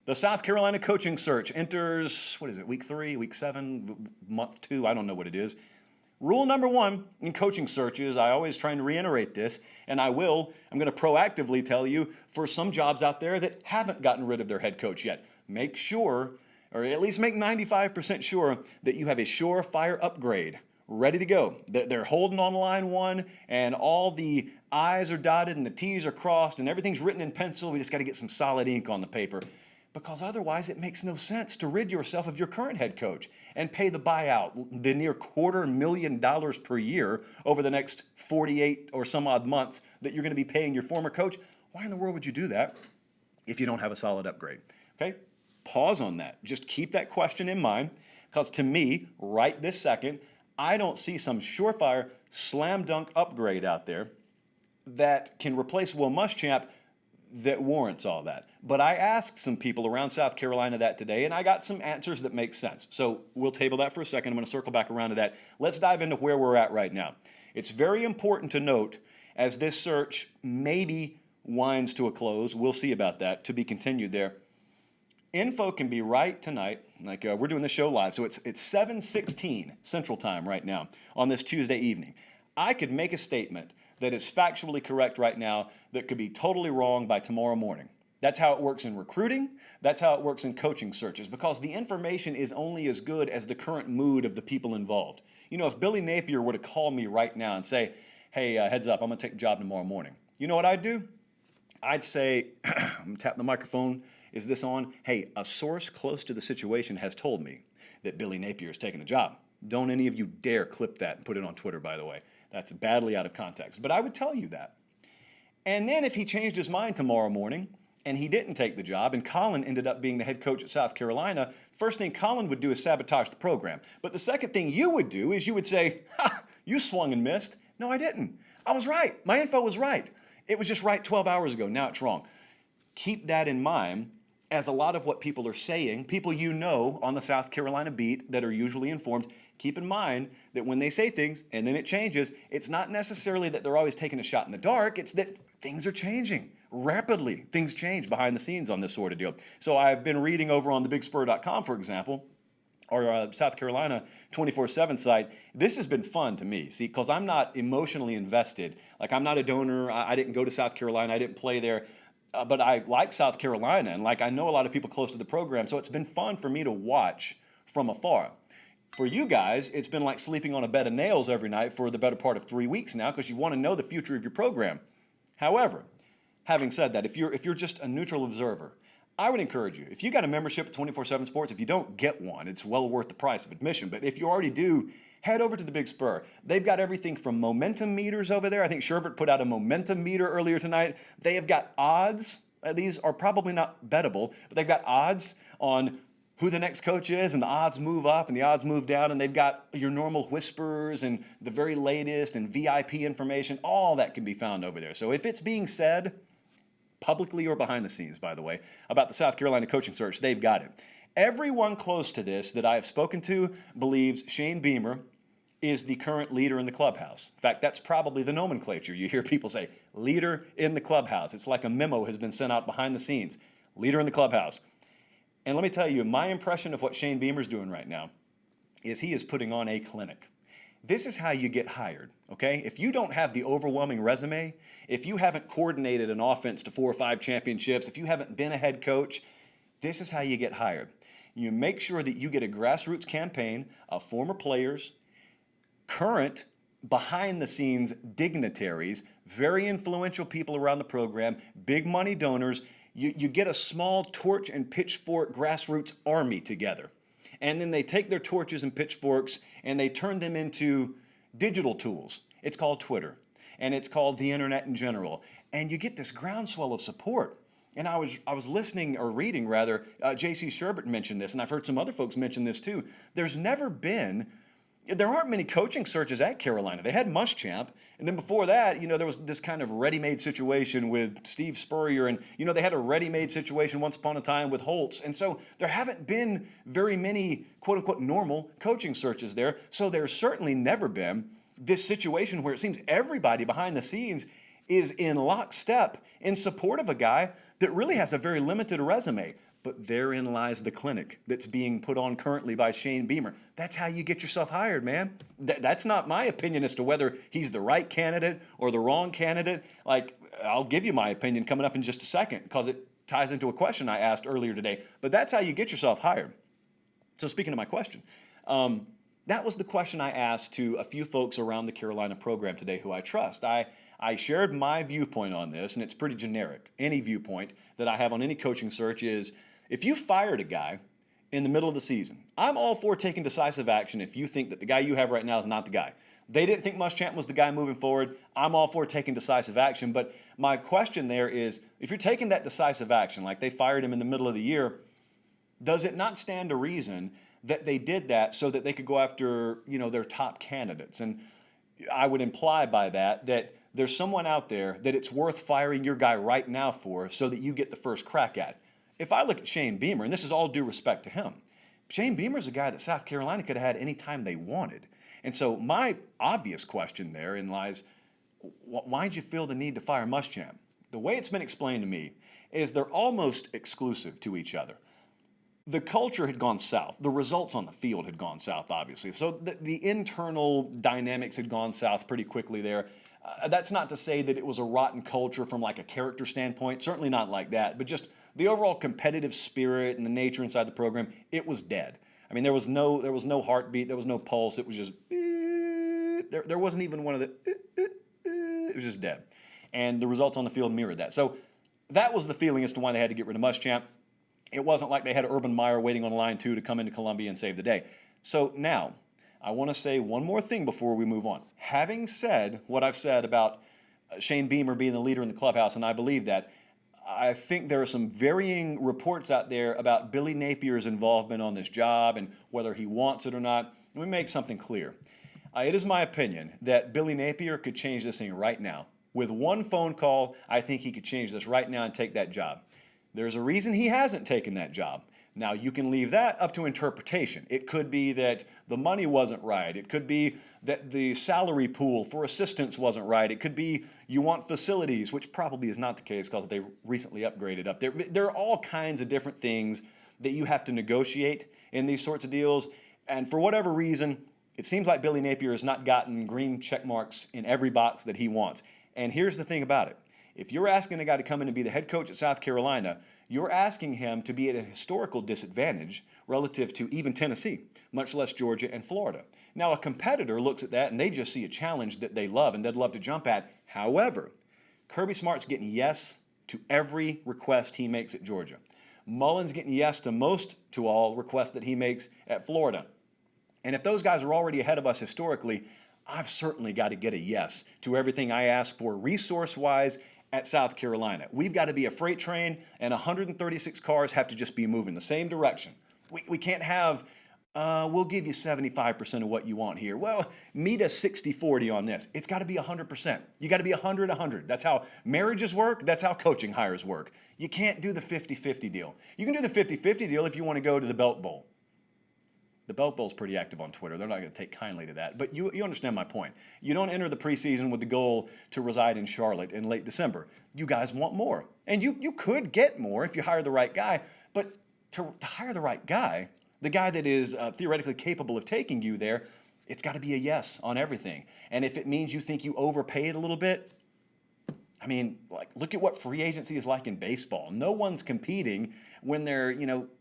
The South Carolina coaching search enters, what is it, week 3, week 7, month 2, I don't know what it is. Rule number 1 in coaching searches, I always try and reiterate this, and I'm going to proactively tell you for some jobs out there that haven't gotten rid of their head coach yet. Make sure, or at least make 95% sure, that you have a surefire upgrade ready to go. They're holding on line 1, and all the I's are dotted and the T's are crossed, and everything's written in pencil. We just got to get some solid ink on the paper. Because otherwise it makes no sense to rid yourself of your current head coach and pay the buyout, the near $250,000 per year over the next 48 or some odd months that you're going to be paying your former coach. Why in the world would you do that if you don't have a solid upgrade? Okay, pause on that. Just keep that question in mind, because to me, right this second, I don't see some surefire slam dunk upgrade out there that can replace Will Muschamp that warrants all that. But I asked some people around South Carolina that today, and I got some answers that make sense. So we'll table that for a second. I'm going to circle back around to that. Let's dive into where we're at right now. It's very important to note, as this search maybe winds to a close, we'll see about that, to be continued there. Info can be right tonight, like we're doing this show live, so it's 7:16 Central Time right now on this Tuesday evening. I could make a statement that is factually correct right now that could be totally wrong by tomorrow morning. That's how it works in recruiting. That's how it works in coaching searches, because the information is only as good as the current mood of the people involved. You know, if Billy Napier were to call me right now and say, hey, heads up, I'm going to take the job tomorrow morning. You know what I'd do? I'd say, I'm going to tap the microphone. Is this on? Hey, a source close to the situation has told me that Billy Napier is taking the job. Don't any of you dare clip that and put it on Twitter, by the way. That's badly out of context. But I would tell you that. And then if he changed his mind tomorrow morning and he didn't take the job and Colin ended up being the head coach at South Carolina, first thing Colin would do is sabotage the program. But the second thing you would do is you would say, ha, you swung and missed. No, I didn't. I was right. My info was right. It was just right 12 hours ago. Now it's wrong. Keep that in mind, as a lot of what people are saying, people you know on the South Carolina beat that are usually informed, keep in mind that when they say things and then it changes, it's not necessarily that they're always taking a shot in the dark. It's that things are changing rapidly. Things change behind the scenes on this sort of deal. So I've been reading over on thebigspur.com, for example, or South Carolina 24/7 site. This has been fun to me, see, because I'm not emotionally invested. Like, I'm not a donor. I didn't go to South Carolina. I didn't play there. But I like South Carolina, and I know a lot of people close to the program, so it's been fun for me to watch from afar. For you guys, it's been like sleeping on a bed of nails every night for the better part of 3 weeks now, because you want to know the future of your program. However, having said that, if you're just a neutral observer, I would encourage you, if you got a membership at 24/7 Sports, if you don't get one, it's well worth the price of admission. But if you already do, head over to the Big Spur. They've got everything from momentum meters over there. I think Sherbert put out a momentum meter earlier tonight. They have got odds. These are probably not bettable, but they've got odds on who the next coach is, and the odds move up and the odds move down, and they've got your normal whispers and the very latest and VIP information. All that can be found over there. So if it's being said, publicly or behind the scenes, by the way, about the South Carolina coaching search, they've got it. Everyone close to this that I have spoken to believes Shane Beamer is the current leader in the clubhouse. In fact, that's probably the nomenclature. You hear people say, leader in the clubhouse. It's like a memo has been sent out behind the scenes. Leader in the clubhouse. And let me tell you, my impression of what Shane Beamer's doing right now is he is putting on a clinic. This is how you get hired, okay? If you don't have the overwhelming resume, if you haven't coordinated an offense to 4 or 5 championships, if you haven't been a head coach, this is how you get hired. You make sure that you get a grassroots campaign of former players, current behind-the-scenes dignitaries, very influential people around the program, big money donors. You get a small torch and pitchfork grassroots army together. And then they take their torches and pitchforks and they turn them into digital tools. It's called Twitter, and it's called the internet in general. And you get this groundswell of support. And I was listening, or reading rather, J.C. Sherbert mentioned this, and I've heard some other folks mention this too. There aren't many coaching searches at Carolina. They had Muschamp, and then before that, there was this kind of ready-made situation with Steve Spurrier, and they had a ready-made situation once upon a time with Holtz. And so there haven't been very many quote-unquote normal coaching searches there. So there's certainly never been this situation where it seems everybody behind the scenes is in lockstep in support of a guy that really has a very limited resume. But therein lies the clinic that's being put on currently by Shane Beamer. That's how you get yourself hired, man. That's not my opinion as to whether he's the right candidate or the wrong candidate. Like, I'll give you my opinion coming up in just a second because it ties into a question I asked earlier today. But that's how you get yourself hired. So speaking of my question, that was the question I asked to a few folks around the Carolina program today who I trust. I shared my viewpoint on this, and it's pretty generic. Any viewpoint that I have on any coaching search is, if you fired a guy in the middle of the season, I'm all for taking decisive action if you think that the guy you have right now is not the guy. They didn't think Muschamp was the guy moving forward. I'm all for taking decisive action. But my question there is, if you're taking that decisive action, like they fired him in the middle of the year, does it not stand to reason that they did that so that they could go after, their top candidates? And I would imply by that there's someone out there that it's worth firing your guy right now for so that you get the first crack at it. If I look at Shane Beamer, and this is all due respect to him, Shane Beamer's a guy that South Carolina could have had any time they wanted. And so my obvious question therein lies, why'd you feel the need to fire Muschamp? The way it's been explained to me is they're almost exclusive to each other. The culture had gone south. The results on the field had gone south, obviously. So the internal dynamics had gone south pretty quickly there. That's not to say that it was a rotten culture from like a character standpoint, certainly not like that, but just the overall competitive spirit and the nature inside the program, it was dead. I mean, there was no heartbeat, there was no pulse, it was just, there wasn't even one of the, it was just dead. And the results on the field mirrored that. So that was the feeling as to why they had to get rid of Muschamp. It wasn't like they had Urban Meyer waiting on line 2 to come into Columbia and save the day. So now, I want to say one more thing before we move on. Having said what I've said about Shane Beamer being the leader in the clubhouse, and I believe that, I think there are some varying reports out there about Billy Napier's involvement on this job and whether he wants it or not. Let me make something clear. It is my opinion that Billy Napier could change this thing right now. With one phone call, I think he could change this right now and take that job. There's a reason he hasn't taken that job. Now, you can leave that up to interpretation. It could be that the money wasn't right. It could be that the salary pool for assistants wasn't right. It could be you want facilities, which probably is not the case because they recently upgraded up there. There are all kinds of different things that you have to negotiate in these sorts of deals. And for whatever reason, it seems like Billy Napier has not gotten green check marks in every box that he wants. And here's the thing about it. If you're asking a guy to come in and be the head coach at South Carolina, you're asking him to be at a historical disadvantage relative to even Tennessee, much less Georgia and Florida. Now, a competitor looks at that and they just see a challenge that they love and they'd love to jump at. However, Kirby Smart's getting yes to every request he makes at Georgia. Mullen's getting yes to all requests that he makes at Florida. And if those guys are already ahead of us historically, I've certainly got to get a yes to everything I ask for resource-wise at South Carolina. We've got to be a freight train, and 136 cars have to just be moving the same direction. We can't have, we'll give you 75% of what you want here. Well, meet us 60-40 on this. It's got to be 100%. You got to be 100-100. That's how marriages work. That's how coaching hires work. You can't do the 50-50 deal. You can do the 50-50 deal if you want to go to the Belt Bowl. The Belt Bowl's pretty active on Twitter. They're not going to take kindly to that. But you understand my point. You don't enter the preseason with the goal to reside in Charlotte in late December. You guys want more. And you could get more if you hire the right guy. But to hire the right guy, the guy that is theoretically capable of taking you there, it's got to be a yes on everything. And if it means you think you overpaid a little bit, I mean, like, look at what free agency is like in baseball. No one's competing when they're,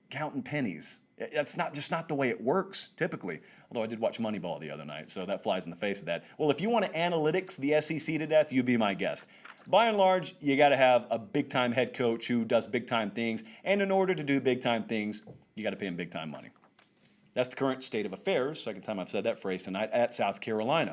counting pennies. That's not the way it works typically. Although I did watch Moneyball the other night, so that flies in the face of that. Well, if you want to analytics the SEC to death, you be my guest. By and large, you got to have a big-time head coach who does big-time things, and in order to do big-time things, you got to pay him big-time money. That's the current state of affairs, second time I've said that phrase tonight, at South Carolina.